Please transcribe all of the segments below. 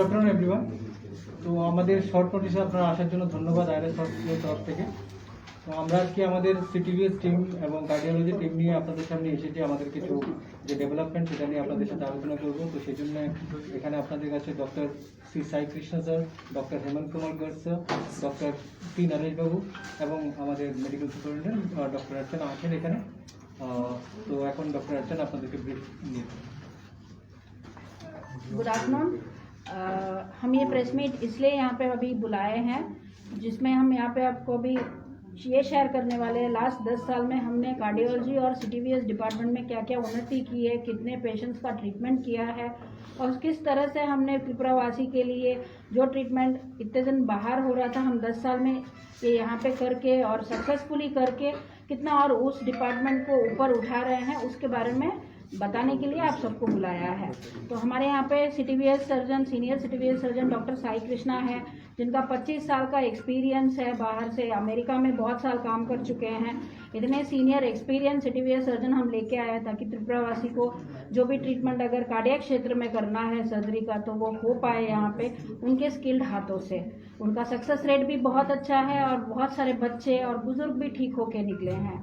Afternoon everyone. তো আমাদের short নোটিসে আপনারা আসার জন্য ধন্যবাদ আইএলএস হসপিটালের তরফ থেকে। তো আমরা আজকে আমাদের সিটিভিএস টিম এবং কার্ডিওলজি টিম নিয়ে আপনাদের সামনে এসেছি। আমাদের কিছু যে ডেভেলপমেন্ট সেটা নিয়ে আপনাদের সাথে আলোচনা করব। তো সেই জন্য এখানে আপনাদের কাছে doctor Shri Sai Krishna sir, doctor Hemant Kumar Garg sir, doctor P Naresh Babu এবং আমাদের মেডিকেল সুপারিনটেন্ডেন্ট ডক্টর অর্চনা আছেন এখানে। তো এখন ডক্টর অর্চনা আপনাদেরকে ব্রিফ নিয়ে। Good afternoon. हम ये प्रेस मीट इसलिए यहाँ पे अभी बुलाए हैं जिसमें हम यहाँ पे आपको भी ये शेयर करने वाले हैं लास्ट 10 साल में हमने कार्डियोलॉजी और सीटीवीएस डिपार्टमेंट में क्या क्या उन्नति की है, कितने पेशेंट्स का ट्रीटमेंट किया है और किस तरह से हमने त्रिपुरावासी के लिए जो ट्रीटमेंट इतने दिन बाहर हो रहा था हम 10 साल में ये यहाँ पे करके और सक्सेसफुली करके कितना और उस डिपार्टमेंट को ऊपर उठा रहे हैं उसके बारे में बताने के लिए आप सबको बुलाया है। तो हमारे यहाँ पे CTVS surgeon, senior CTVS surgeon doctor Sai Krishna है, जिनका 25 साल का एक्सपीरियंस है। बाहर से अमेरिका में बहुत साल काम कर चुके हैं। इतने सीनियर एक्सपीरियंस सीटीवीएस सर्जन हम लेके आए ताकि त्रिपुरावासी को जो भी ट्रीटमेंट अगर कार्डियक क्षेत्र में करना है सर्जरी का तो वो हो पाए यहाँ पे उनके स्किल्ड हाथों से। उनका सक्सेस रेट भी बहुत अच्छा है और बहुत सारे बच्चे और बुजुर्ग भी ठीक होके निकले हैं।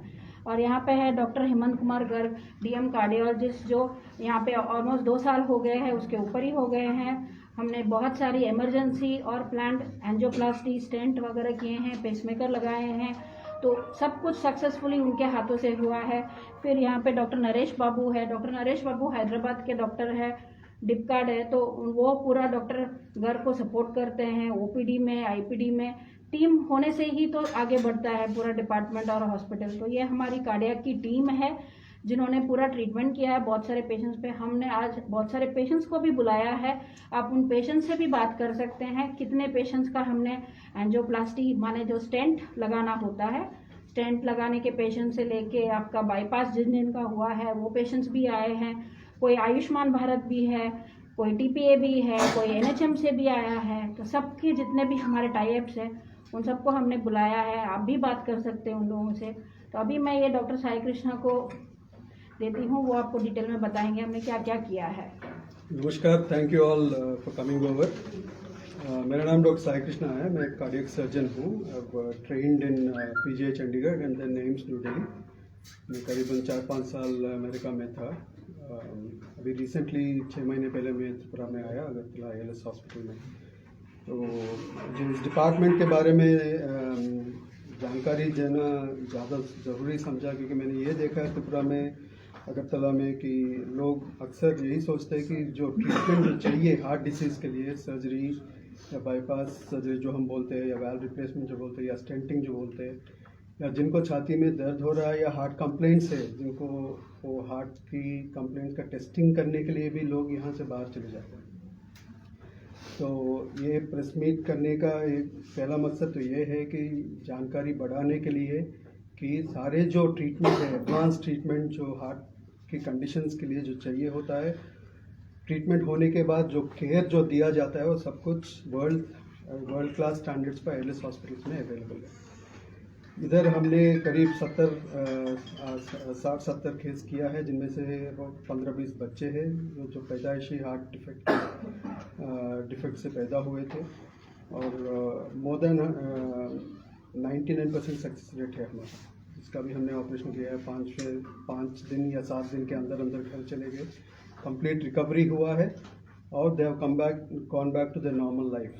और यहाँ पे है doctor Hemant Kumar Garg, DM cardiologist, जो यहाँ पे ऑलमोस्ट 2 साल हो गए हैं, उसके ऊपर ही हो गए हैं। हमने बहुत सारी इमरजेंसी और प्लान्ड एंजियोप्लास्टी, स्टेंट वगैरह किए हैं, पेसमेकर लगाए हैं, तो सब कुछ सक्सेसफुली उनके हाथों से हुआ है। फिर यहाँ पे डॉक्टर नरेश बाबू है। डॉक्टर नरेश बाबू हैदराबाद के डॉक्टर है, डिप कार्ड है, तो वो पूरा डॉक्टर गर्ग को सपोर्ट करते हैं ओपीडी में, आईपीडी में। टीम होने से ही तो आगे बढ़ता है पूरा डिपार्टमेंट और हॉस्पिटल। तो ये हमारी कार्डियक की टीम है जिन्होंने पूरा ट्रीटमेंट किया है बहुत सारे पेशेंट्स पे। हमने आज बहुत सारे पेशेंट्स को भी बुलाया है, आप उन पेशेंट्स से भी बात कर सकते हैं कितने पेशेंट्स का हमने एंजियोप्लास्टी माने जो स्टेंट लगाना होता है, स्टेंट लगाने के पेशेंट से लेके आपका बाईपास जिन जिनका हुआ है वो पेशेंट्स भी आए हैं। कोई आयुष्मान भारत भी है, कोई टीपीए भी है, कोई एनएचएम से भी आया है। तो सबके जितने भी हमारे टाइप्स हैं उन सबको हमने बुलाया है। आप भी बात कर सकते हैं उन लोगों से। तो अभी मैं ये डॉक्टर साई कृष्णा को देती हूँ, वो आपको डिटेल में बताएंगे हमने क्या क्या किया है। नमस्कार, thank you all for coming over. मेरा नाम डॉक्टर साई कृष्णा है, मैं एक कार्डियक सर्जन हूँ। Trained in PGI Chandigarh and then AIIMS New Delhi. मैं करीबन 4-5 साल अमेरिका में था। अभी रिसेंटली 6 महीने पहले मैं त्रिपुरा में आया, अगरतला आईएलएस हॉस्पिटल में। तो जिस डिपार्टमेंट के बारे में जानकारी देना ज़्यादा ज़रूरी समझा, क्योंकि मैंने ये देखा है त्रिपुरा में, अगरतला में, कि लोग अक्सर यही सोचते हैं कि जो ट्रीटमेंट जो चाहिए हार्ट डिसीज़ के लिए, सर्जरी या बाईपास सर्जरी जो हम बोलते हैं, या वाल्व रिप्लेसमेंट जो बोलते हैं, या स्टेंटिंग जो बोलते हैं, या जिनको छाती में दर्द हो रहा है या हार्ट कंप्लेंट्स है, जिनको वो हार्ट की कंप्लेंट का टेस्टिंग करने के लिए भी लोग यहाँ से बाहर चले जाते हैं। तो ये प्रेस मीट करने का एक पहला मकसद तो ये है कि जानकारी बढ़ाने के लिए कि सारे जो ट्रीटमेंट है, एडवांस ट्रीटमेंट जो हार्ट की कंडीशंस के लिए जो चाहिए होता है, ट्रीटमेंट होने के बाद जो केयर जो दिया जाता है वो सब कुछ वर्ल्ड क्लास स्टैंडर्ड्स पर आईएलएस हॉस्पिटल्स में अवेलेबल है। इधर हमने करीब 60-70 केस किया है, जिनमें से 15-20 बच्चे हैं जो पैदाइशी हार्ट डिफेक्ट से पैदा हुए थे, और मोर देन 99% सक्सेस रेट है हमारा। इसका भी हमने ऑपरेशन किया है। 5 दिन या 7 दिन के अंदर अंदर घर चले गए, कंप्लीट रिकवरी हुआ है, और they have gone back to the normal life.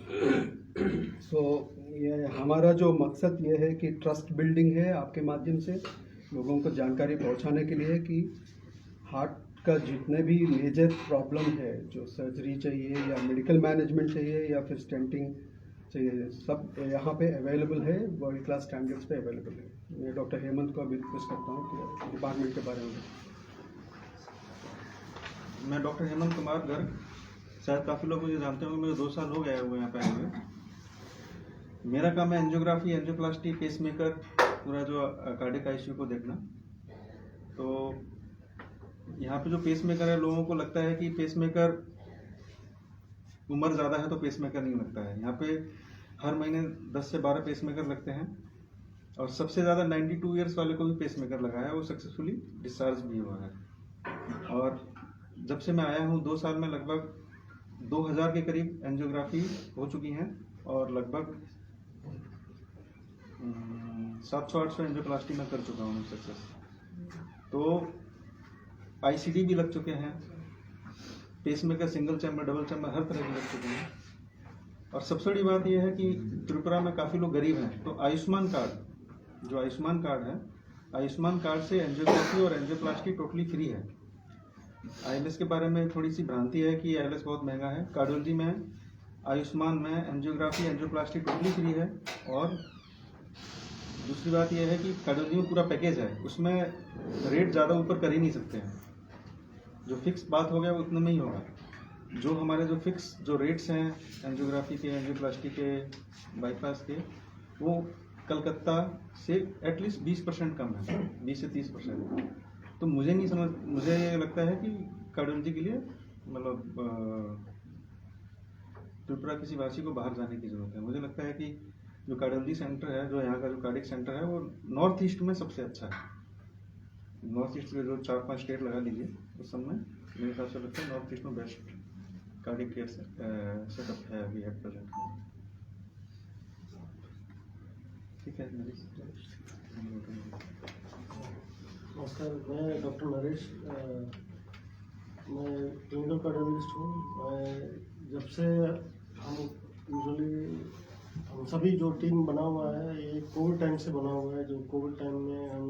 So ये हमारा जो मकसद ये है कि ट्रस्ट बिल्डिंग है, आपके माध्यम से लोगों को जानकारी पहुंचाने के लिए कि हार्ट का जितने भी मेजर प्रॉब्लम है, जो सर्जरी चाहिए या मेडिकल मैनेजमेंट चाहिए या फिर स्टेंटिंग चाहिए, सब यहाँ पे अवेलेबल है, वर्ल्ड क्लास स्टैंडर्ड्स पे अवेलेबल है। मैं डॉक्टर हेमंत को अभी रिक्वेस्ट करता हूँ कि डिपार्टमेंट के बारे में। मैं डॉक्टर हेमंत कुमार गर्ग, शायद काफ़ी लोग मुझे जानते होंगे, मुझे 2 साल हो गया हुए यहाँ पे आए हुए। मेरा काम है एंजियोग्राफी, एंजियोप्लास्टी, पेसमेकर, पूरा जो कार्डियक आईसीयू को देखना। तो यहाँ पे जो पेसमेकर है, लोगों को लगता है कि पेसमेकर उम्र ज़्यादा है तो पेसमेकर नहीं लगता है। यहाँ पे हर महीने 10 से 12 पेसमेकर लगते हैं, और सबसे ज़्यादा 92 ईयर्स वाले को भी पेसमेकर लगा है, वो सक्सेसफुली डिस्चार्ज भी हुआ है। और जब से मैं आया हूँ 2 साल में लगभग 2000 के करीब एंजियोग्राफी हो चुकी हैं और लगभग 700-800 एंजियोप्लास्टी में कर चुका हूँ सक्सेस। तो आईसीडी भी लग चुके हैं, pacemaker single chamber double chamber हर तरह के लग चुके हैं। और सबसे बड़ी बात यह है कि त्रिपुरा में काफ़ी लोग गरीब हैं, तो आयुष्मान कार्ड, जो आयुष्मान कार्ड है, आयुष्मान कार्ड से एंजियोग्राफी और एंजियोप्लास्टी टोटली फ्री है। आईएलएस के बारे में थोड़ी सी भ्रांति है कि आईएलएस बहुत महंगा है। कार्डियोलॉजी में आयुष्मान में एंजियोग्राफी एंजियोप्लास्टी टोटली फ्री है। और दूसरी बात यह है कि कार्डियोलॉजी में पूरा पैकेज है, उसमें रेट ज़्यादा ऊपर कर ही नहीं सकते हैं। जो फिक्स बात हो गया वो उतने में ही होगा। जो हमारे जो फिक्स जो रेट्स हैं एंजियोग्राफी के, एंजियोप्लास्टी के, बाईपास के, वो कलकत्ता से एटलीस्ट 20% कम है, 20 से 30%। तो मुझे लगता है कि कार्डियोलॉजी के लिए मतलब त्रिपुरा किसी वासी को बाहर जाने की जरूरत है। मुझे लगता है कि जो कार्डियोलॉजी सेंटर है, जो यहाँ का जो कार्डियक सेंटर है, वो नॉर्थ ईस्ट में सबसे अच्छा है। नॉर्थ ईस्ट के जो 4-5 स्टेट लगा लीजिए, उस सब में मेरे हिसाब से लगता है नॉर्थ ईस्ट में बेस्ट कार्डियक केयर सेटअप है अभी एट प्रेजेंट में। ठीक है। नमस्कार, मैं डॉक्टर नरेश, मैं क्लिनिकल कार्डियोलॉजिस्ट हूँ। मैं जब से हम सभी जो टीम बना हुआ है, ये कोविड टाइम से बना हुआ है। जो कोविड टाइम में हम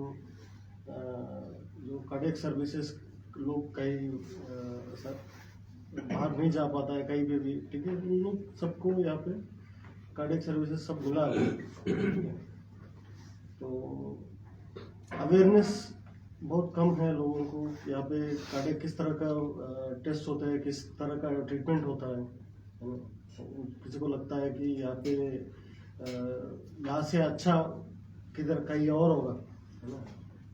जो कार्डियक सर्विसेज लोग कहीं बाहर नहीं जा पाता है कहीं पे भी, ठीक है, उन लोग सबको यहाँ पे कार्डियक सर्विसेज सब मिला है। तो अवेयरनेस बहुत कम है लोगों को यहाँ पे कार्डियक किस तरह का टेस्ट होता है, किस तरह का ट्रीटमेंट होता है ना। किसी को लगता है कि यहाँ पे यहाँ से अच्छा किधर कहीं और होगा, है ना।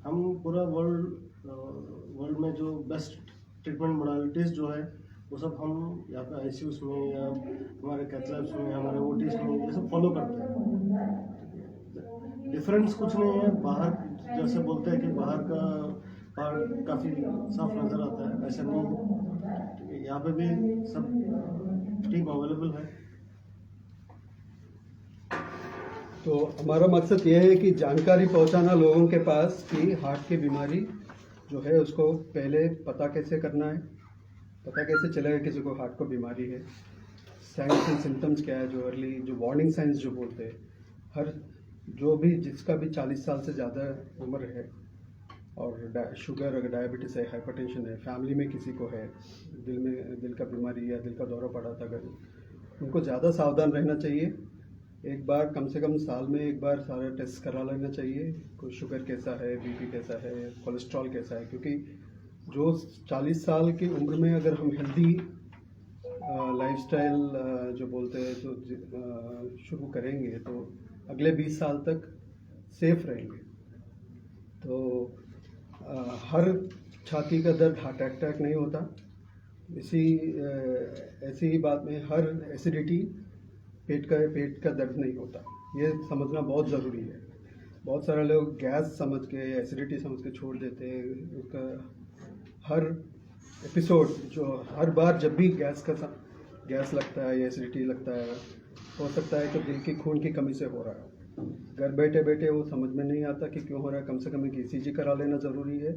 हम पूरा वर्ल्ड में जो बेस्ट ट्रीटमेंट मोडालिटीज़ जो है वो सब हम यहाँ पे आईसीयूज़ में या हमारे कैथ लैब्स में, हमारे ओटीज़ में ये सब फॉलो करते हैं। डिफरेंस कुछ नहीं है। बाहर जैसे बोलते हैं कि बाहर का पहाड़ काफ़ी साफ नज़र आता है, ऐसा नहीं है। यहाँ पे भी सब टीम अवेलेबल है। तो हमारा मकसद ये है कि जानकारी पहुंचाना लोगों के पास कि हार्ट की बीमारी जो है उसको पहले पता कैसे करना है, पता कैसे चलेगा किसी को हार्ट को बीमारी है, साइंस एंड सिम्टम्स क्या है, जो अर्ली जो वार्निंग साइंस जो बोलते हैं। हर जो भी जिसका भी 40 साल से ज़्यादा उम्र है और शुगर अगर डायबिटीज़ है, हाइपरटेंशन है, फैमिली में किसी को है, दिल का बीमारी या दिल का दौरा पड़ा था, अगर उनको ज़्यादा सावधान रहना चाहिए। एक बार कम से कम साल में एक बार सारा टेस्ट करा लेना चाहिए, कोई शुगर कैसा है, बीपी कैसा है, कोलेस्ट्रॉल कैसा है। क्योंकि जो 40 साल की उम्र में अगर हम हेल्दी लाइफस्टाइल जो बोलते हैं तो शुरू करेंगे तो अगले 20 साल तक सेफ रहेंगे। तो हर छाती का दर्द हार्ट अटैक नहीं होता। ऐसी ही बात में हर एसिडिटी पेट का दर्द नहीं होता। ये समझना बहुत ज़रूरी है। बहुत सारे लोग गैस समझ के, एसिडिटी समझ के छोड़ देते हैं। उसका हर एपिसोड जो हर बार जब भी गैस लगता है या एसिडिटी लगता है, हो सकता है कि दिल की खून की कमी से हो रहा है। घर बैठे बैठे वो समझ में नहीं आता कि क्यों हो रहा है। कम से कम एक ECG करा लेना ज़रूरी है।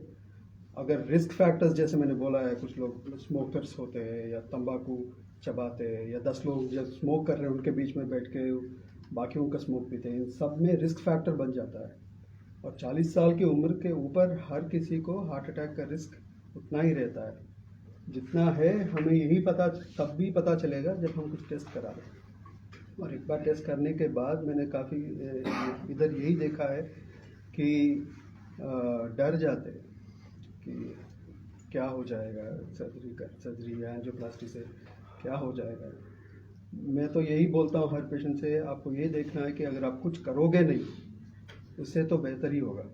अगर रिस्क फैक्टर्स जैसे मैंने बोला है, कुछ लोग स्मोकर्स होते हैं या तंबाकू चबाते हैं, या 10 लोग जो स्मोक कर रहे हैं उनके बीच में बैठ के बाकियों का स्मोक पीते हैं, इन सब में रिस्क फैक्टर बन जाता है। और 40 साल की उम्र के ऊपर हर किसी को हार्ट अटैक का रिस्क उतना ही रहता है जितना है। हमें यही तब भी पता चलेगा जब हम कुछ टेस्ट करा लें। और एक बार टेस्ट करने के बाद मैंने काफ़ी इधर यही देखा है कि डर जाते हैं कि क्या हो जाएगा, सर्जरी या एंजियोप्लास्टी से क्या हो जाएगा। मैं तो यही बोलता हूँ हर पेशेंट से, आपको ये देखना है कि अगर आप कुछ करोगे नहीं, उससे तो बेहतर ही होगा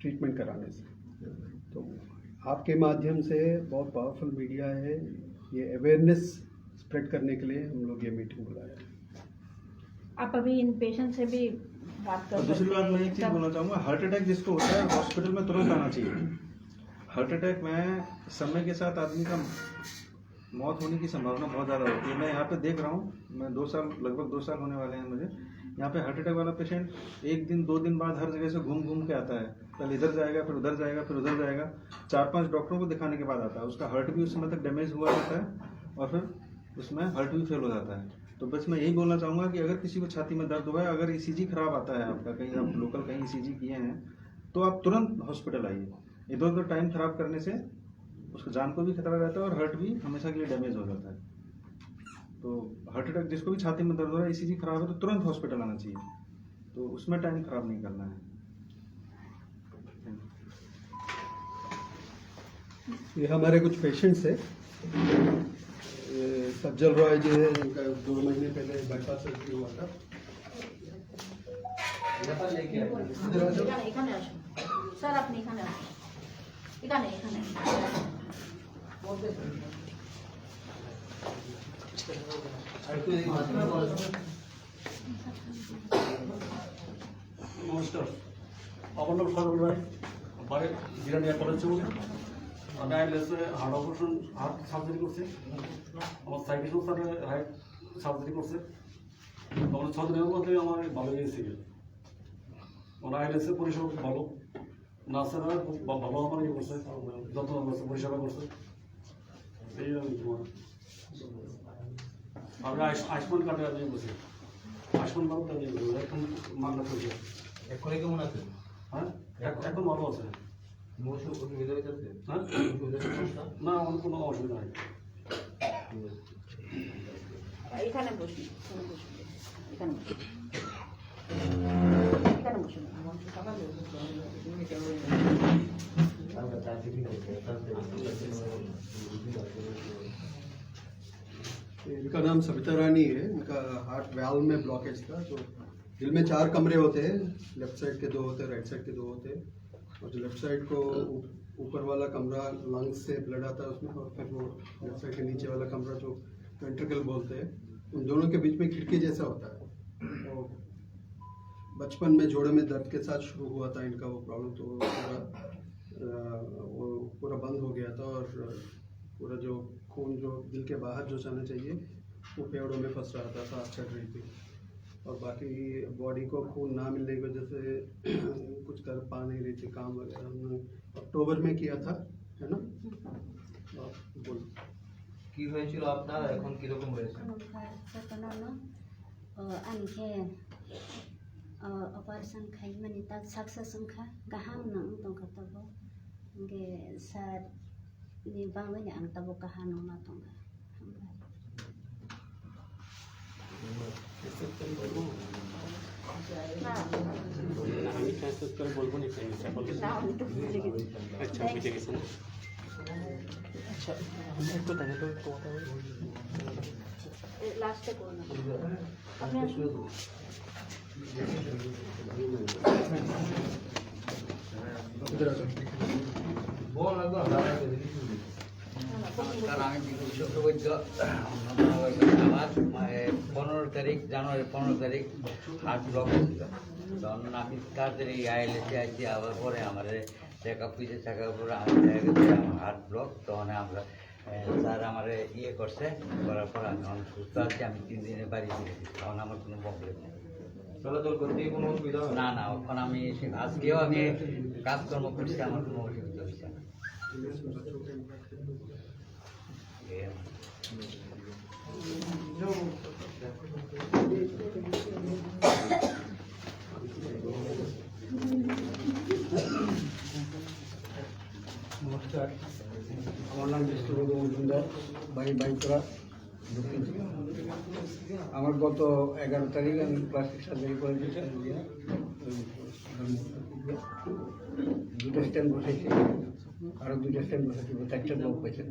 ट्रीटमेंट कराने से। तो आपके माध्यम से बहुत पावरफुल मीडिया है, ये अवेयरनेस स्प्रेड करने के लिए हम लोग ये मीटिंग बुलाया है। आप अभी इन पेशेंट से भी बात कर सकते हैं। दूसरी बात मैं एक चीज़ बोलना चाहूँगा, हार्ट अटैक जिसको होता है हॉस्पिटल में तुरंत आना चाहिए। हार्ट अटैक में समय के साथ आदमी का मौत होने की संभावना बहुत ज़्यादा होती है। मैं यहाँ पे देख रहा हूँ, मैं 2 साल, लगभग 2 साल होने वाले हैं मुझे। यहाँ पे हार्ट अटैक वाला पेशेंट 1 दिन 2 दिन बाद हर जगह से घूम घूम के आता है। पहले इधर जाएगा, फिर उधर जाएगा, फिर उधर जाएगा, 4-5 डॉक्टरों को दिखाने के बाद आता है। उसका हार्ट भी उस समय तक डैमेज हुआ रहता है और फिर उसमें हार्ट भी फेल हो जाता है। तो बस मैं यही बोलना चाहूँगा कि अगर किसी को छाती में दर्द हुआ है, अगर ECG खराब आता है आपका, कहीं आप लोकल कहीं ECG किए हैं, तो आप तुरंत हॉस्पिटल आइए। इधर उधर टाइम खराब करने से उसको जान को भी खतरा रहता है और हार्ट भी हमेशा के लिए डैमेज हो जाता है। तो हार्ट अटैक जिसको भी छाती में दर्द हो रहा है, ECG खराब है, तो तुरंत हॉस्पिटल आना चाहिए। तो उसमें टाइम खराब नहीं करना है। ये हमारे कुछ पेशेंट्स है। ये सज्जल रॉय जी है, इनका 2 महीने पहले बाईपास सर्जरी हुआ था। এখানে আসুন স্যার, আপনি এখানে আসুন, এখানে এখানে নমস্কার, আমার নাম সজল রায়, বাড়ি জিরানিয়া কলেজ চৌক। আমি আইলেসে হার্ট অপারেশন, হার্ট সার্জারি করছি। আমার সাইকিসও স্যার হার্ট সার্জারি করছে। আমার 6 দিনের মধ্যে আমার ভালো গিয়েছে। ওরা আইলেসে পরিষেবা খুব ভালো, নার্সেরা খুব ভালো আমার ইয়ে করছে, যত্ন করছে, পরিষেবা করছে। এই তোমার আমি আয়ুষ্মান কার্ডে আমি বসি, আয়ুষ্মান কার্ড আমি এখন মাগনা করছি। এখন কেমন আছে? হ্যাঁ, এখন ভালো আছে। অসুবিধা হয়েছে? হ্যাঁ, না আমার কোনো অসুবিধা নেই। এখানে বসুন, এখানে বসুন, এখানে বসুন, এখানে বসুন। इनका नाम सविता रानी है। इनका हार्ट वाल्व में ब्लॉकेज था। तो दिल में 4 कमरे होते हैं, लेफ्ट साइड के 2 होते हैं, राइट साइड के 2 होते हैं। और जो लेफ्ट साइड को ऊपर वाला कमरा लंग्स से ब्लड आता है उसमें, और फिर वो लेफ्ट साइड के नीचे वाला कमरा जो वेंट्रिकल बोलते हैं, उन दोनों के बीच में खिड़की जैसा होता है। तो बचपन में जोड़े में दर्द के साथ शुरू हुआ था इनका वो प्रॉब्लम। तो वो पूरा बंद हो गया था और पूरा जो खून जो दिल के बाहर जो जाना चाहिए वो फेफड़ों में फंस रहा था, सांस चढ़ रही थी। और बाकी बॉडी को खून ना मिलने की वजह से कुछ कर पा नहीं रही थी काम वगैरह। हमने अक्टूबर में किया था, है ना? बोल কি হয়েছিল আপনার, এখন কিরকম হয়েছে? आंखे ऑपरेशन खाई माने तक सक्सेस उनखा गाहाम नंग दंखा गे सार नि बांगले आं तब कहा नंगा दंगा लास्ट को ना अपने নমস্কার, আমি বিপুল চক্রবর্তী। আমার 15 তারিখ, জানুয়ারি 15 তারিখ হার্ট ব্লক হয়েছিল। তখন আমি তাড়াতাড়ি আইলেসে আসছি। আবার পরে আমার চেক আপ হয়েছে, চেক আপ করে আমি দেখা গেছে আমার হার্ট ব্লক। তখন আমরা স্যার আমার ইয়ে করছে, করার পর আমি এখন সুস্থ আছি। আমি 3 দিনে বাড়ি ফিরেছি, তখন আমার কোনো প্রবলেম নেই, চলাচল করতে কোনো অসুবিধা হয় না। এখন আমি আজকেও আমি কাজকর্ম করছি, আমার কোনো অসুবিধা হচ্ছে না। नमस्कार, আমার নাম বিষ্ণুবাবু মজুমদার, বাড়ি বাইকরা দক্ষিণ। আমার গত 11 তারিখ আমি প্লাস্টিক সার্জারি করেছি। 2টা স্ট্যান্ড বসেছি, আরও 2টা স্ট্যান্ড বসেছি, 4টা ব্লক পেয়েছে।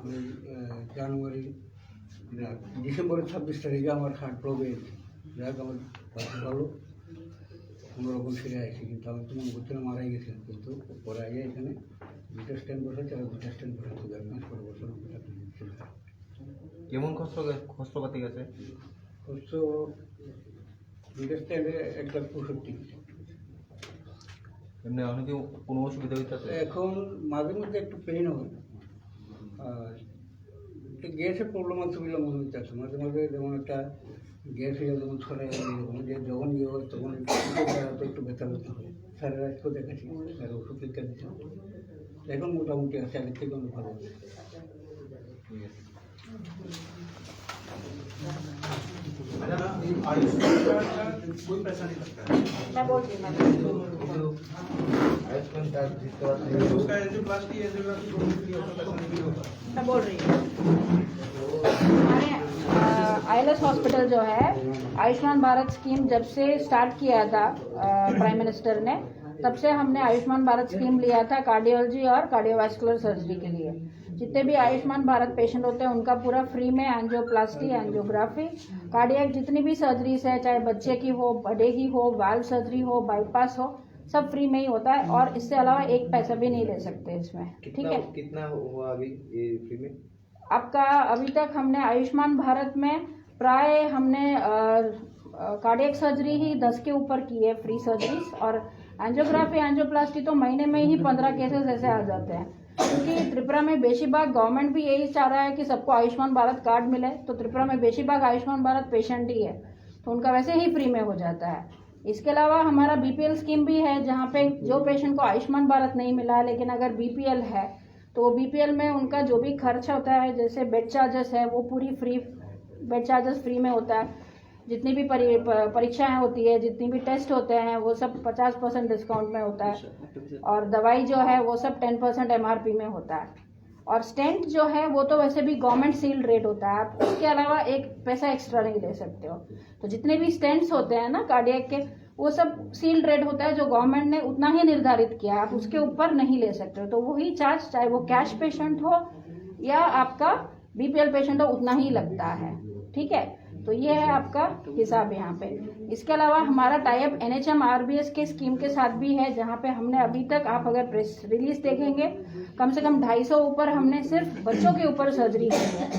আমি ডিসেম্বরের 26 তারিখে আমার হার্ট ব্লক হয়েছে। যাক আমার ভালো কোনোরকম ফিরে আসছি, কিন্তু আমি তো মনে করছিলাম মারাই গেছিলাম। কিন্তু পরে আগে এখানে 2টা স্ট্যান্ড বসেছে, আর 2টা স্ট্যান্ড বসেছে 1.5 মাস পরে বছর। কেমন খরচপাতি গেছে? খরচ 2টা স্ট্যান্ডে 1,65,000। এমনি অনেকে কোনো অসুবিধা হইতেছে? এখন মাঝে মধ্যে একটু পেইন হয়, আর একটু গ্যাসের প্রবলেম আছে বলে মনে হচ্ছে মাঝে মাঝে যেমন একটা গ্যাস হয়ে যেমন ছড়ে এরকম যে যখন ইয়ে হয় তখন একটু ব্যথা ব্যথা হয় স্যারের আজকেও দেখাচ্ছি স্যার ওষুধ টিকা দিচ্ছে এখন মোটামুটি আছে আগের থেকে অনেক ভালো আছে ঠিক আছে कोई पैसा नहीं लगता है मैं बोल रही हूँ उसका एंजियोप्लास्टी एंजियोग्राफी दोनों के लिए पैसा नहीं होता। मैं बोल रही हूँ हमारे ILS हॉस्पिटल जो है आयुष्मान भारत स्कीम जब से स्टार्ट किया था प्राइम मिनिस्टर ने तब से हमने आयुष्मान भारत स्कीम लिया था कार्डियोलॉजी और कार्डियोवास्कुलर सर्जरी के लिए। जितने भी आयुष्मान भारत पेशेंट होते हैं उनका पूरा फ्री में एंजियोप्लास्टी एंजियोग्राफी कार्डियक जितनी भी सर्जरीज है चाहे बच्चे की हो बड़े की हो वाल्व सर्जरी हो बाईपास हो सब फ्री में ही होता है और इससे अलावा एक पैसा भी नहीं ले सकते इसमें। ठीक है कितना हुआ अभी ये फ्री में? आपका अभी तक हमने आयुष्मान भारत में प्राय हमने कार्डियक सर्जरी ही 10 के ऊपर की है फ्री सर्जरीज और एंजियोग्राफी एंजियोप्लास्टी तो महीने में ही 15 केसेस ऐसे आ जाते हैं क्योंकि त्रिपुरा में बेशीबाग गवर्नमेंट भी यही चाह रहा है कि सबको आयुष्मान भारत कार्ड मिले तो त्रिपुरा में बेशीबाग आयुष्मान भारत पेशेंट ही है तो उनका वैसे ही फ्री में हो जाता है। इसके अलावा हमारा BPL स्कीम भी है जहाँ पे जो पेशेंट को आयुष्मान भारत नहीं मिला लेकिन अगर BPL है तो BPL में उनका जो भी खर्च होता है जैसे बेड चार्जेस है वो पूरी फ्री बेड चार्जेस फ्री में होता है। जितनी भी परीक्षाएं होती है जितनी भी टेस्ट होते हैं वो सब 50% डिस्काउंट में होता है और दवाई जो है वो सब 10% MRP में होता है और स्टेंट जो है वो तो वैसे भी गवर्नमेंट सील्ड रेट होता है आप उसके अलावा एक पैसा एक्स्ट्रा नहीं ले सकते हो। तो जितने भी स्टेंट्स होते हैं ना कार्डियक के वो सब सील्ड रेट होता है जो गवर्नमेंट ने उतना ही निर्धारित किया है आप उसके ऊपर नहीं ले सकते हो तो वही चार्ज चाहे वो कैश पेशेंट हो या आपका BPL पेशेंट हो उतना ही लगता है। ठीक है तो ये है आपका हिसाब यहाँ पे। इसके अलावा हमारा टाइप NHM RBS के स्कीम के साथ भी है जहाँ पे हमने अभी तक आप अगर प्रेस रिलीज देखेंगे कम से कम 250 ऊपर हमने सिर्फ बच्चों के ऊपर सर्जरी की है।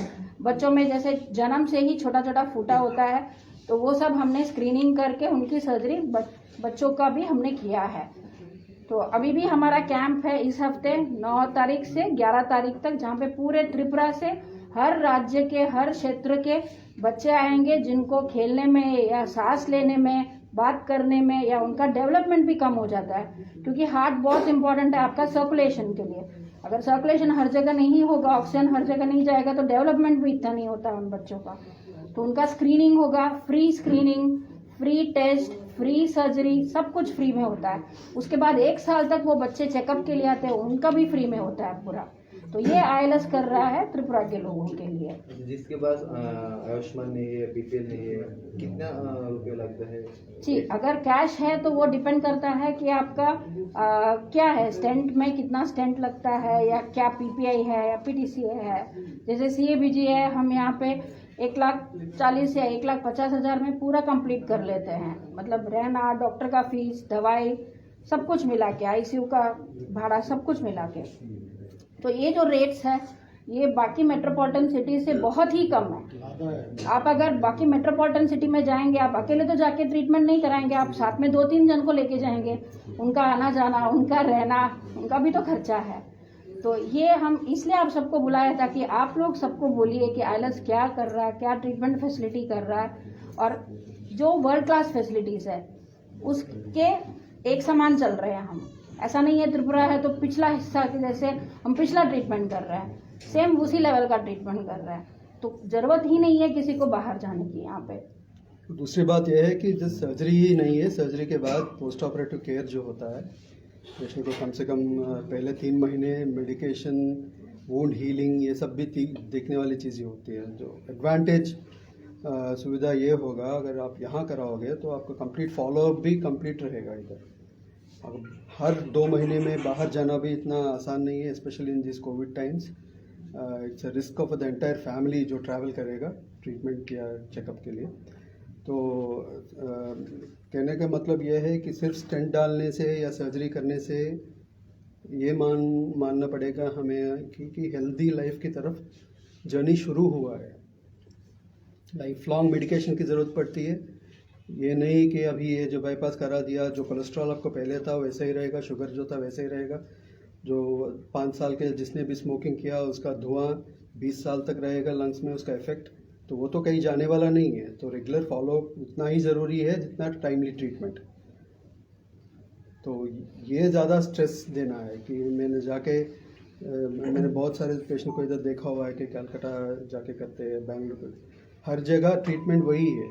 बच्चों में जैसे जन्म से ही छोटा छोटा फूटा होता है तो वो सब हमने स्क्रीनिंग करके उनकी सर्जरी बच्चों का भी हमने किया है। तो अभी भी हमारा कैंप है इस हफ्ते 9 तारीख से 11 तारीख तक जहाँ पे पूरे त्रिपुरा से हर राज्य के हर क्षेत्र के बच्चे आएंगे जिनको खेलने में या सांस लेने में बात करने में या उनका डेवलपमेंट भी कम हो जाता है क्योंकि हार्ट बहुत इंपॉर्टेंट है आपका सर्कुलेशन के लिए। अगर सर्कुलेशन हर जगह नहीं होगा ऑक्सीजन हर जगह नहीं जाएगा तो डेवलपमेंट भी इतना नहीं होता उन बच्चों का। तो उनका स्क्रीनिंग होगा screening free test free surgery सब कुछ फ्री में होता है। उसके बाद 1 साल तक वो बच्चे चेकअप के लिए आते हैं उनका भी फ्री में होता है पूरा। तो ये ILS कर रहा है त्रिपुरा के लोगों के लिए। जिसके पास आयुष्मान नहीं है BPL नहीं है कितना रुपये लगता है? जी अगर कैश है तो वो डिपेंड करता है कि आपका क्या है स्टेंट में कितना स्टेंट लगता है या क्या PPI है या PTCA है। जैसे CABG है हम यहाँ पे 1,40,000 या 1,50,000 में पूरा कंप्लीट कर लेते हैं मतलब रहना डॉक्टर का फीस दवाई सब कुछ मिला के ICU का भाड़ा सब कुछ मिला के। तो ये जो रेट्स है ये बाकी मेट्रोपॉलिटन सिटी से बहुत ही कम है। आप अगर बाकी मेट्रोपॉलिटन सिटी में जाएंगे आप अकेले तो जाके ट्रीटमेंट नहीं कराएंगे आप साथ में 2-3 जन को लेके जाएंगे उनका आना जाना उनका रहना उनका भी तो खर्चा है। तो ये हम इसलिए आप सबको बुलाया था कि आप लोग सबको बोलिए कि ILS क्या कर रहा है क्या ट्रीटमेंट फैसिलिटी कर रहा है और जो वर्ल्ड क्लास फैसिलिटीज़ है उसके एक समान चल रहे हैं हम। ऐसा नहीं है त्रिपुरा है तो पिछला हिस्सा के जैसे हम पिछला ट्रीटमेंट कर रहे हैं सेम उसी लेवल का ट्रीटमेंट कर रहे हैं तो ज़रूरत ही नहीं है किसी को बाहर जाने की यहाँ पे। दूसरी बात यह है कि जो सर्जरी ही नहीं है सर्जरी के बाद पोस्ट ऑपरेटिव केयर जो होता है पेशेंट को कम से कम पहले 3 महीने मेडिकेशन वुंड हीलिंग ये सब भी देखने वाली चीज़ें होती है। जो एडवांटेज सुविधा ये होगा अगर आप यहाँ कराओगे तो आपका कंप्लीट फॉलोअप भी कंप्लीट रहेगा। इधर अब हर 2 महीने में बाहर जाना भी इतना आसान नहीं है specially in this Covid times. It's a risk of the entire family जो ट्रैवल करेगा ट्रीटमेंट या चेकअप के लिए। तो कहने का मतलब यह है कि सिर्फ स्टेंट डालने से या सर्जरी करने से ये मानना पड़ेगा हमें कि हेल्दी लाइफ की तरफ जर्नी शुरू हुआ है। लाइफ लॉन्ग मेडिकेशन की ज़रूरत पड़ती है। ये नहीं कि अभी ये जो बाईपास करा दिया जो कोलेस्ट्रॉल आपको पहले था वैसे ही रहेगा शुगर जो था वैसे ही रहेगा। जो 5 साल के जिसने भी स्मोकिंग किया उसका धुआं 20 साल तक रहेगा लंग्स में उसका इफेक्ट, तो वो तो कहीं जाने वाला नहीं है। तो रेगुलर फॉलोअप उतना ही ज़रूरी है जितना टाइमली ट्रीटमेंट। तो ये ज़्यादा स्ट्रेस देना है कि मैंने जाके मैंने बहुत सारे पेशेंट को इधर देखा हुआ है कि कलकत्ता जाके करते हैं, बेंगलुरु, हर जगह ट्रीटमेंट वही है।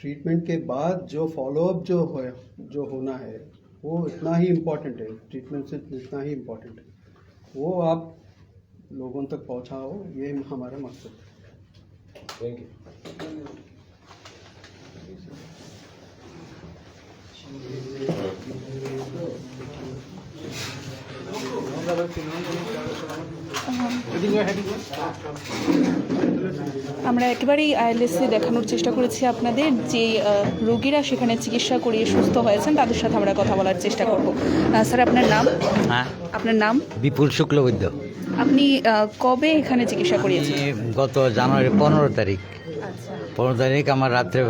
ट्रीटमेंट के बाद जो फॉलोअप जो होना है वो इतना ही इम्पोर्टेंट है, ट्रीटमेंट से जितना ही इम्पोर्टेंट है, वो आप लोगों तक पहुंचाओ, ये हमारा मकसद है। Thank you. আমরা একেবারেই আইএলএসে দেখানোর চেষ্টা করেছি আপনাদের যে রোগীরা সেখানে চিকিৎসা করিয়ে সুস্থ হয়েছেন তাদের সাথে আমরা কথা বলার চেষ্টা করব। স্যার আপনার নাম? হ্যাঁ, আপনার নাম? বিপুল শুক্লবৈদ্য। আপনি কবে এখানে চিকিৎসা করিয়েছেন? গত জানুয়ারি 15 তারিখ। আচ্ছা, 15 তারিখ আমার রাত্রে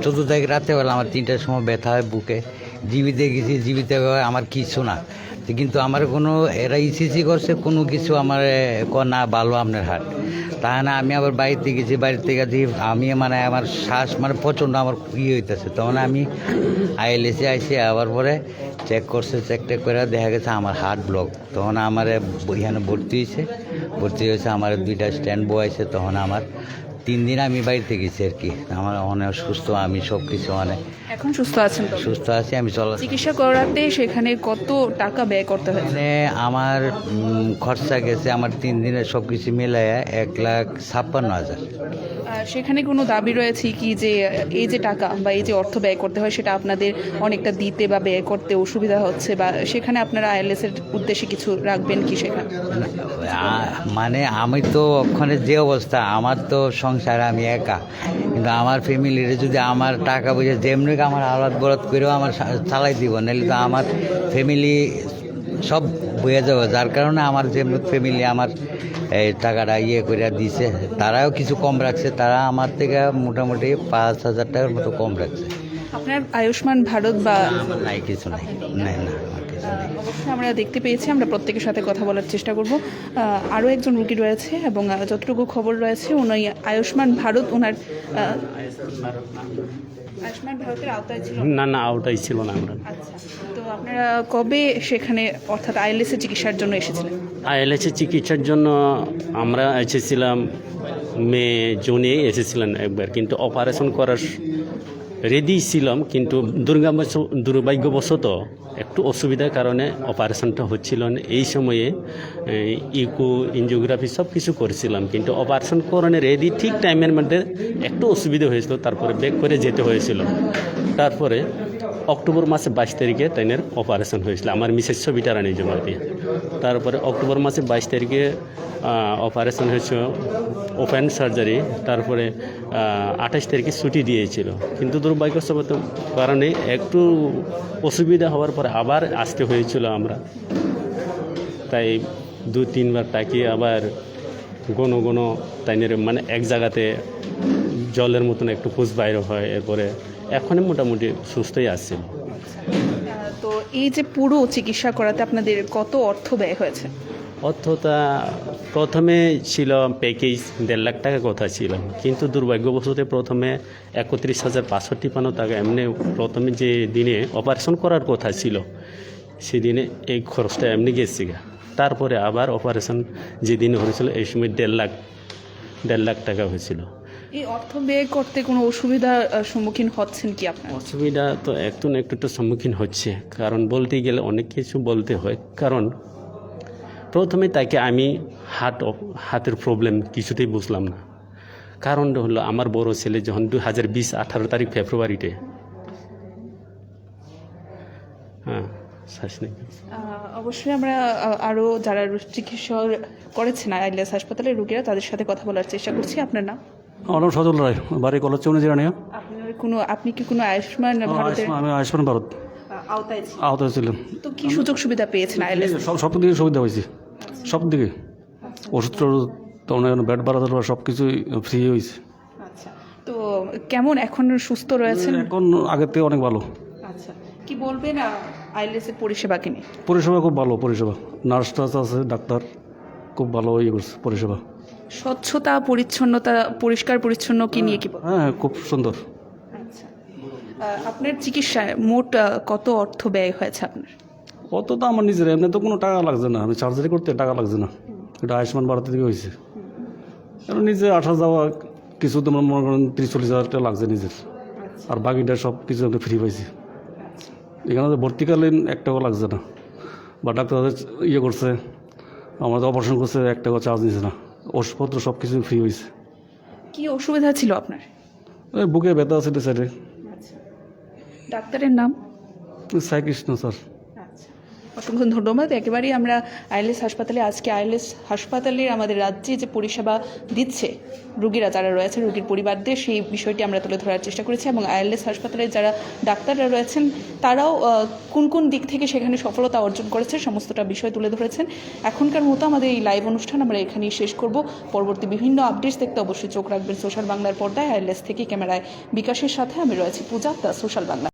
14 তারিখ রাত্রেবেলা আমার 3টার সময় ব্যথা হয় বুকে, জীবিতে গেছি, জীবিতে আমার কিছু না, কিন্তু আমার কোনো এরা ইসিসি করছে কোনো কিছু আমার না ভালো আপনার হাট তা না। আমি আবার বাড়িতে গেছি, বাড়িতে গেছি আমি মানে আমার শ্বাস মানে প্রচণ্ড আমার হইতেছে, তখন আমি আইএলএসে আইসি, আবার পরে চেক করছে, চেক টেক করে দেখা গেছে আমার হার্ট ব্লক। তখন আমার এখানে ভর্তি হয়েছে, আমার 2টা স্ট্যান্ড বয়াইছে। তখন আমার 3 দিন আমি বাড়িতে গেছি আর কি। আমার অনেক সুস্থ, আমি সব কিছু মানে এখন সুস্থ আছেন তো? সুস্থ আছি, আমি চলা। চিকিৎসা করাতে সেখানে কত টাকা ব্যয় করতে হয়েছে? মানে আমার খরচা গেছে আমার 3 দিনের সব কিছু মিলাইয়া 1,56,000। সেখানে কোনো দাবি রয়েছে কি যে এই যে টাকা বা এই যে অর্থ ব্যয় করতে হয় সেটা আপনাদের অনেকটা দিতে বা ব্যয় করতে অসুবিধা হচ্ছে, বা সেখানে আপনারা আইএলএসের উদ্দেশ্যে কিছু রাখবেন কি সেখানে? মানে আমি তো ওখানে যে অবস্থা, আমার তো সংসার, আমি একা, কিন্তু আমার ফ্যামিলির যদি আমার টাকা বুঝে যেমনি আমার আলাদ বরাদ করেও আমার চালাই দিব, নাহলে তো আমার ফ্যামিলি সব বয়ে যাবে। যার কারণে আমার যে ফ্যামিলি আমার এই টাকাটা করে দিছে, তারাও কিছু কম রাখছে, তারা আমার থেকে মোটামুটি 5,000 টাকার মতো কম রাখছে। আপনার আয়ুষ্মান ভারত বা নাই, কিছু নাই, নাই না। অবশ্যই আমরা দেখতে পেয়েছি, আমরা প্রত্যেকের সাথে কথা বলার চেষ্টা করব। আরও একজন রুগী রয়েছে এবং যতটুকু খবর রয়েছে উনি আয়ুষ্মান ভারত, ওনার আয়ুষ্মান ভারতের আওতায় ছিল না আওতায় ছিল না আমরা। আচ্ছা, তো আপনারা কবে সেখানে অর্থাৎ আইএলএসের চিকিৎসার জন্য এসেছিলেন? আইএলএসের চিকিৎসার জন্য আমরা এসেছিলাম জুনে এসেছিলেন একবার, কিন্তু অপারেশন করার রেডি ছিলাম, কিন্তু দুর্ভাগ্যবশত একটু অসুবিধার কারণে অপারেশনটা হচ্ছিল না। এই সময়ে ইকো এনজিওগ্রাফি সব কিছু করেছিলাম, কিন্তু অপারেশন করানো রেডি ঠিক টাইমের মধ্যে একটু অসুবিধা হয়েছিল, তারপরে ব্যাক করে যেতে হয়েছিল। তারপরে অক্টোবর মাসে 22 তারিখে ট্রেনের অপারেশন হয়েছিল আমার মিসেস ছবিটা রানী জমা দিয়ে। তারপরে অক্টোবর মাসে 22 তারিখে অপারেশন হয়েছিল, ওপেন সার্জারি। তারপরে 28 তারিখে ছুটি দিয়েছিল, কিন্তু দুর্ভাগ্যবশত কারণে একটু অসুবিধা হওয়ার পরে আবার আসতে হয়েছিল আমরা। তাই 2-3 বার তাকিয়ে আবার ঘন তাইনের মানে এক জায়গাতে জলের মতন একটু ফুস বাইরে হয়। এরপরে এখন মোটামুটি সুস্থই আসছিল। তো এই যে পুরো চিকিৎসা করাতে আপনাদের কত অর্থ ব্যয় হয়েছে? অর্থটা প্রথমে ছিল প্যাকেজ 1.5 লাখ টাকা কথা ছিল, কিন্তু দুর্ভাগ্যবশত প্রথমে 31,553 টাকা এমনি প্রথমে যে দিনে অপারেশন করার কথা ছিল সেদিনে এই খরচটা এমনি গেছে। তারপরে আবার অপারেশন যেদিন হয়েছিল এই সময় 1.5 লাখ টাকা হয়েছিল। এই অর্থ ব্যয় করতে কোনো অসুবিধার সম্মুখীন হচ্ছেন কি আপনার? অসুবিধা তো একটু না একটু সম্মুখীন হচ্ছে, কারণ বলতে গেলে অনেক কিছু বলতে হয়। কারণ প্রথমে তাকে আমি হাতের প্রবলেম কিছুতেই বুঝলাম না। কারণটা হলো আমার বড় ছেলে যখন 2020 18 তারিখ ফেব্রুয়ারিতে অবশ্যই আমরা আরও যারা চিকিৎসা করেছেন আইএলএস হাসপাতালে রোগীরা, তাদের সাথে কথা বলার চেষ্টা করছি। আপনার নাম? আমার নাম সজল রায়, বাড়ি কলেজচৌনি জিরানিয়া। আপনি কি কোনো আয়ুষ্মান ভারতের? আমি আয়ুষ্মান ভারত আওতায় ছিলাম। তো কি সুযোগ সুবিধা পেয়েছেন আইএলএস? সব দিকে সুবিধা হয়েছে, সব দিকে ওষুধ তখন বেড ভাড়া সব কিছুই ফ্রি হয়েছে। আচ্ছা, তো কেমন এখন সুস্থ রয়েছেন? এখন আগের থেকে অনেক ভালো। আচ্ছা, কি বলবেন আইএলএস এর পরিষেবাকে নিয়ে? পরিষেবা খুব ভালো, পরিষেবা নার্স টার্স আছে, ডাক্তার খুব ভালো ইয়ে করছে পরিষেবা। স্বচ্ছতা পরিচ্ছন্নতা পরিষ্কার পরিচ্ছন্ন কি নিয়ে কি বলবেন? হ্যাঁ, খুব সুন্দর। আচ্ছা আপনার চিকিৎসায় মোট কত অর্থ ব্যয় হয়েছে আপনার? অত তো আমার নিজের, এমনি তো কোনো টাকা লাগছে না, আমি সার্জারি করতে টাকা লাগছে না, এটা আয়ুষ্মান ভারত থেকে হয়েছে। কারণ নিজে আসা যাওয়া কিছু তোমার মনে করেন 30-40 হাজার টাকা লাগছে নিজের, আর বাকিটা সব কিছু আমি ফ্রি পাইছি। এখানে তো ভর্তিকালীন 1 টাকাও লাগছে না, বা ডাক্তার ইয়ে করছে, আমাদের অপারেশন করছে 1 টাকা চার্জ নিছে না, ওষুধপত্র সব কিছু ফ্রি হয়েছে। কি অসুবিধা ছিল আপনার? ওই বুকে ব্যথা আছে সাইডে। আচ্ছা ডাক্তারের নাম? সাইকৃষ্ণ স্যার। আচ্ছা অসংখ্য ধন্যবাদ। একেবারেই আমরা আইএলএস হাসপাতালে আজকে আইএলএস হাসপাতালের আমাদের রাজ্যে যে পরিষেবা দিচ্ছে রোগীরা যারা রয়েছে, রোগীর পরিবারদের, সেই বিষয়টি আমরা তুলে ধরার চেষ্টা করেছি এবং আইএলএস হাসপাতালের যারা ডাক্তাররা রয়েছেন তারাও কোন কোন দিক থেকে সেখানে সফলতা অর্জন করেছে সমস্তটা বিষয় তুলে ধরেছেন। এখনকার মতো আমাদের এই লাইভ অনুষ্ঠান আমরা এখানেই শেষ করব। পরবর্তী বিভিন্ন আপডেটস দেখতে অবশ্যই চোখ রাখবেন সোশ্যাল বাংলার পর্দায়। আইএলএস থেকে ক্যামেরায় বিকাশের সাথে আমি রয়েছি পূজা, দ্য সোশ্যাল বাংলা।